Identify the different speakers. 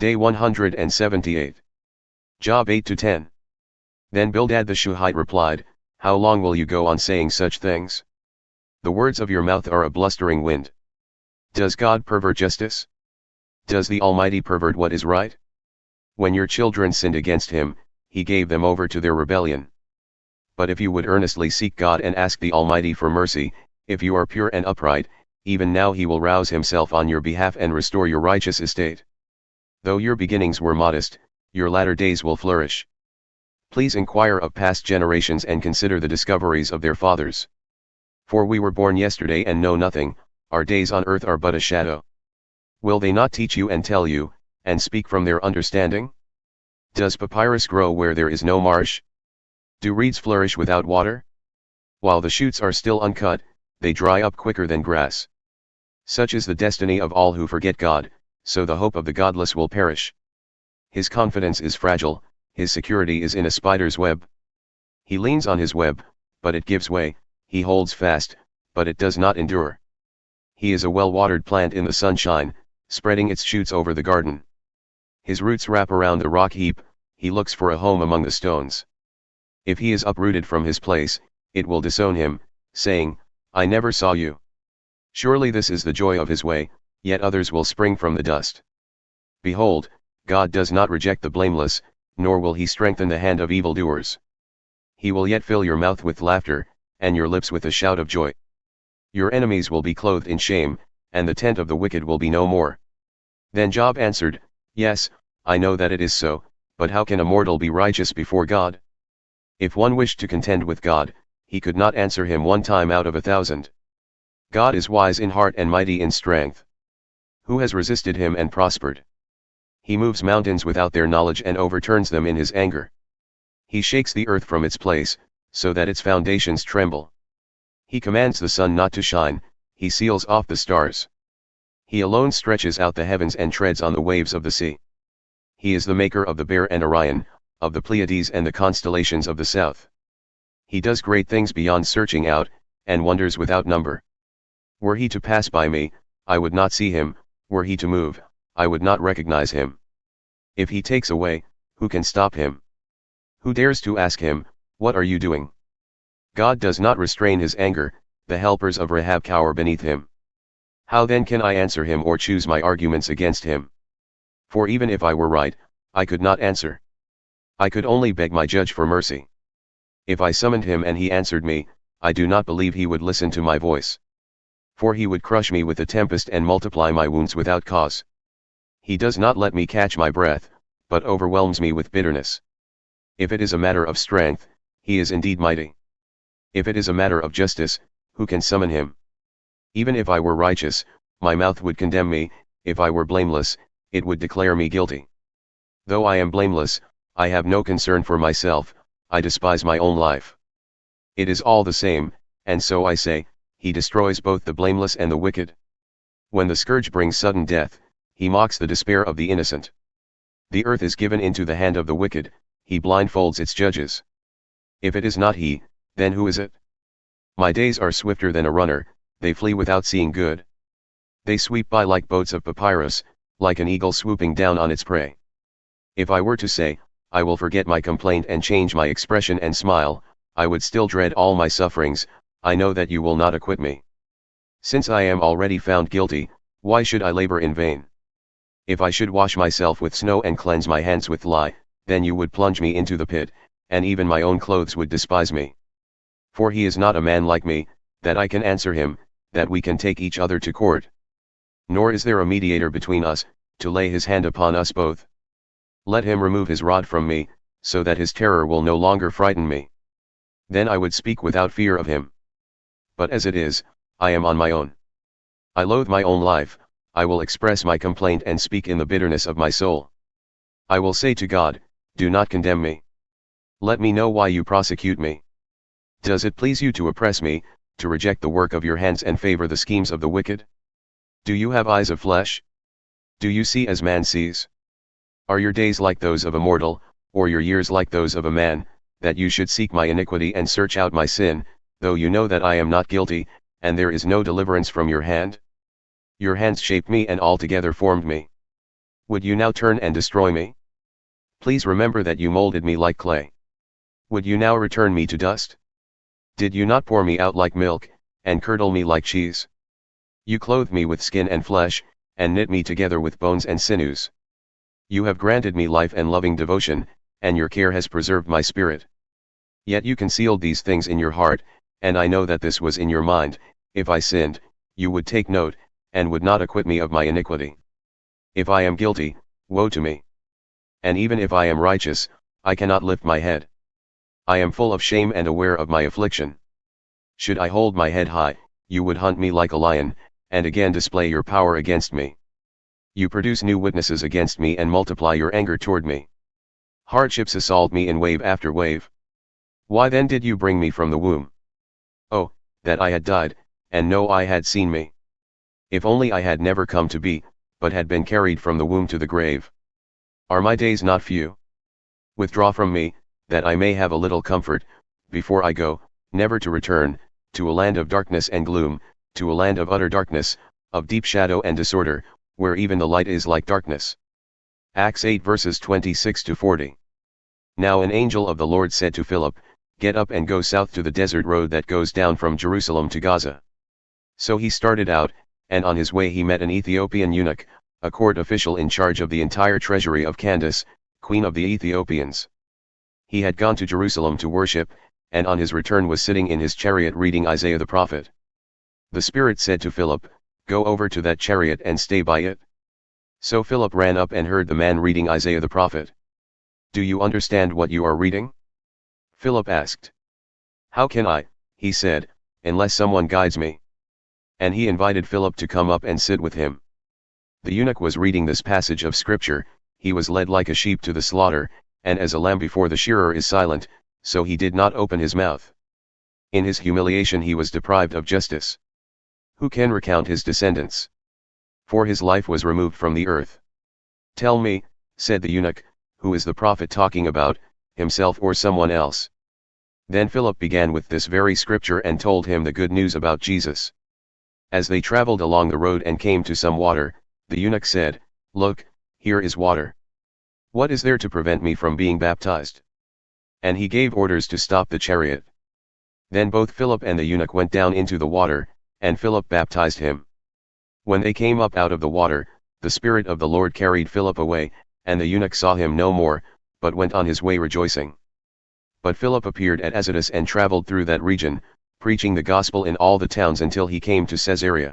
Speaker 1: Day 178. Job 8-10. Then Bildad the Shuhite replied, How long will you go on saying such things? The words of your mouth are a blustering wind. Does God pervert justice? Does the Almighty pervert what is right? When your children sinned against him, he gave them over to their rebellion. But if you would earnestly seek God and ask the Almighty for mercy, if you are pure and upright, even now he will rouse himself on your behalf and restore your righteous estate. Though your beginnings were modest, your latter days will flourish. Please inquire of past generations and consider the discoveries of their fathers. For we were born yesterday and know nothing, our days on earth are but a shadow. Will they not teach you and tell you, and speak from their understanding? Does papyrus grow where there is no marsh? Do reeds flourish without water? While the shoots are still uncut, they dry up quicker than grass. Such is the destiny of all who forget God, so the hope of the godless will perish. His confidence is fragile, his security is in a spider's web. He leans on his web, but it gives way, he holds fast, but it does not endure. He is a well-watered plant in the sunshine, spreading its shoots over the garden. His roots wrap around the rock heap, he looks for a home among the stones. If he is uprooted from his place, it will disown him, saying, I never saw you. Surely this is the joy of his way, yet others will spring from the dust. Behold, God does not reject the blameless, nor will he strengthen the hand of evildoers. He will yet fill your mouth with laughter, and your lips with a shout of joy. Your enemies will be clothed in shame, and the tent of the wicked will be no more. Then Job answered, Yes, I know that it is so, but how can a mortal be righteous before God? If one wished to contend with God, he could not answer him 1 time out of 1,000. God is wise in heart and mighty in strength. Who has resisted him and prospered? He moves mountains without their knowledge and overturns them in his anger. He shakes the earth from its place, so that its foundations tremble. He commands the sun not to shine, he seals off the stars. He alone stretches out the heavens and treads on the waves of the sea. He is the maker of the Bear and Orion, of the Pleiades and the constellations of the south. He does great things beyond searching out, and wonders without number. Were he to pass by me, I would not see him, were he to move, I would not recognize him. If he takes away, who can stop him? Who dares to ask him, What are you doing? God does not restrain his anger, the helpers of Rahab cower beneath him. How then can I answer him or choose my arguments against him? For even if I were right, I could not answer. I could only beg my judge for mercy. If I summoned him and he answered me, I do not believe he would listen to my voice. For he would crush me with a tempest and multiply my wounds without cause. He does not let me catch my breath, but overwhelms me with bitterness. If it is a matter of strength, he is indeed mighty. If it is a matter of justice, who can summon him? Even if I were righteous, my mouth would condemn me, if I were blameless, it would declare me guilty. Though I am blameless, I have no concern for myself, I despise my own life. It is all the same, and so I say, he destroys both the blameless and the wicked. When the scourge brings sudden death, he mocks the despair of the innocent. The earth is given into the hand of the wicked, he blindfolds its judges. If it is not he, then who is it? My days are swifter than a runner, they flee without seeing good. They sweep by like boats of papyrus, like an eagle swooping down on its prey. If I were to say, I will forget my complaint and change my expression and smile, I would still dread all my sufferings, I know that you will not acquit me. Since I am already found guilty, why should I labor in vain? If I should wash myself with snow and cleanse my hands with lye, then you would plunge me into the pit, and even my own clothes would despise me. For he is not a man like me, that I can answer him, that we can take each other to court. Nor is there a mediator between us, to lay his hand upon us both. Let him remove his rod from me, so that his terror will no longer frighten me. Then I would speak without fear of him. But as it is, I am on my own. I loathe my own life, I will express my complaint and speak in the bitterness of my soul. I will say to God, do not condemn me. Let me know why you prosecute me. Does it please you to oppress me, to reject the work of your hands and favor the schemes of the wicked? Do you have eyes of flesh? Do you see as man sees? Are your days like those of a mortal, or your years like those of a man, that you should seek my iniquity and search out my sin, though you know that I am not guilty, and there is no deliverance from your hand? Your hands shaped me and altogether formed me. Would you now turn and destroy me? Please remember that you molded me like clay. Would you now return me to dust? Did you not pour me out like milk, and curdle me like cheese? You clothed me with skin and flesh, and knit me together with bones and sinews. You have granted me life and loving devotion, and your care has preserved my spirit. Yet you concealed these things in your heart, and I know that this was in your mind. If I sinned, you would take note, and would not acquit me of my iniquity. If I am guilty, woe to me. And even if I am righteous, I cannot lift my head. I am full of shame and aware of my affliction. Should I hold my head high, you would hunt me like a lion, and again display your power against me. You produce new witnesses against me and multiply your anger toward me. Hardships assault me in wave after wave. Why then did you bring me from the womb? Oh, that I had died, and no eye had seen me. If only I had never come to be, but had been carried from the womb to the grave. Are my days not few? Withdraw from me, that I may have a little comfort, before I go, never to return, to a land of darkness and gloom, to a land of utter darkness, of deep shadow and disorder, where even the light is like darkness. Acts 8 verses 26-40. Now an angel of the Lord said to Philip, Get up and go south to the desert road that goes down from Jerusalem to Gaza. So he started out, and on his way he met an Ethiopian eunuch, a court official in charge of the entire treasury of Candace, queen of the Ethiopians. He had gone to Jerusalem to worship, and on his return was sitting in his chariot reading Isaiah the prophet. The Spirit said to Philip, Go over to that chariot and stay by it. So Philip ran up and heard the man reading Isaiah the prophet. Do you understand what you are reading? Philip asked. How can I, he said, unless someone guides me? And he invited Philip to come up and sit with him. The eunuch was reading this passage of scripture, He was led like a sheep to the slaughter, and as a lamb before the shearer is silent, so he did not open his mouth. In his humiliation he was deprived of justice. Who can recount his descendants? For his life was removed from the earth. Tell me, said the eunuch, who is the prophet talking about, himself or someone else? Then Philip began with this very scripture and told him the good news about Jesus. As they traveled along the road and came to some water, the eunuch said, Look, here is water. What is there to prevent me from being baptized? And he gave orders to stop the chariot. Then both Philip and the eunuch went down into the water, and Philip baptized him. When they came up out of the water, the Spirit of the Lord carried Philip away, and the eunuch saw him no more, but went on his way rejoicing. But Philip appeared at Azotus and traveled through that region, preaching the gospel in all the towns until he came to Caesarea.